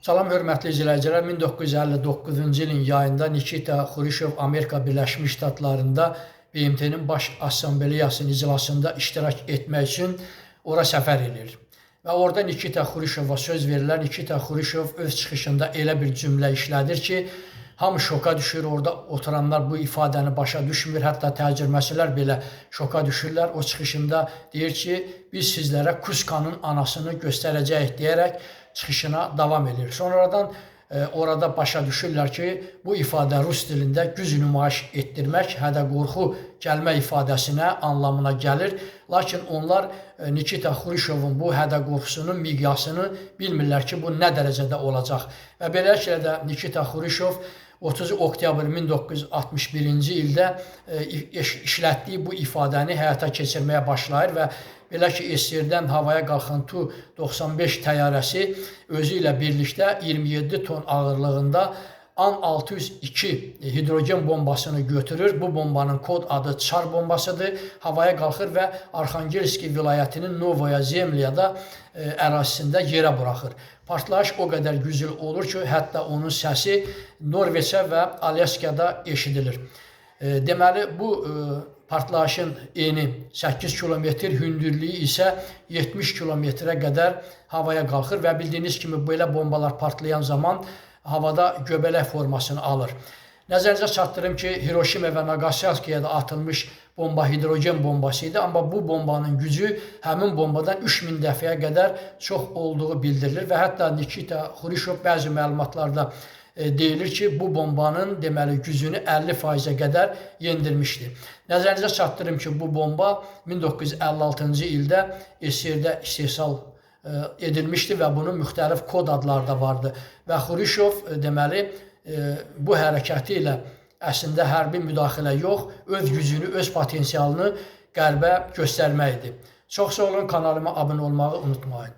Salam, hörmətli izləyicilər. 1959-cu ilin yayında Nikita Xruşov Amerika Birləşmiş Ştatlarında BMT-nin Baş Assambleyasının iclasında iştirak etmək üçün ora səfər edir. Və orada Nikita Xruşova söz verirlər. Nikita Xruşov öz çıxışında elə bir cümlə işlədir ki, hamı şoka düşür, orada oturanlar bu ifadəni başa düşmür, hətta tərcüməçilər belə şoka düşürlər. O çıxışında deyir ki, biz sizlərə Kuskanın anasını göstərəcəyik deyərək çıxışına davam edir. Sonradan orada başa düşürlər ki, bu ifadə rus dilində güc nümayiş etdirmək, hədə qorxu gəlmə ifadəsinə anlamına gəlir. Lakin onlar Nikita Xruşovun bu hədə qorxusunun miqyasını bilmirlər ki, bu nə dərəcədə olacaq. Və beləliklə də Nikita Xruşov 30 oktyabr 1961-ci ildə işlətdiyi bu ifadəni həyata keçirməyə başlayır və belə ki, SSR-dən havaya qalxan Tu-95 təyyarəsi özü ilə birlikdə 27 ton ağırlığında An-602 hidrogen bombasını götürür. Bu bombanın kod adı Çar bombasıdır. Havaya qalxır və Arxangelski vilayətinin Novaya Zemlyada ərazisində yerə buraxır. Partlayış o qədər güclü olur ki, hətta onun səsi Norveçə və Alyaskada eşidilir. Deməli, bu partlayışın eni 8 kilometr, hündürlüyü isə 70 kilometrə qədər havaya qalxır və bildiyiniz kimi belə bombalar partlayan zaman havada göbələk formasını alır. Nəzərinizə çatdırım ki, Hiroşima və Nagasakiyə də atılmış bomba hidrogen bombası idi, amma bu bombanın gücü həmin bombadan 3000 dəfəyə qədər çox olduğu bildirilir və hətta Nikita Xruşov bəzi məlumatlarda deyilir ki, bu bombanın deməli gücünü 50%-ə qədər yendirmişdi. Nəzərinizə çatdırım ki, bu bomba 1956-cı ildə SSR-də istehsal edilmişdi və bunun müxtəlif kod adları da vardı. Və Xruşov deməli bu hərəkəti ilə əslində hərbi müdaxilə yox, öz gücünü, öz potensialını qərbə göstərməkdir. Çox sağ olun, kanalıma abunə olmağı unutmayın.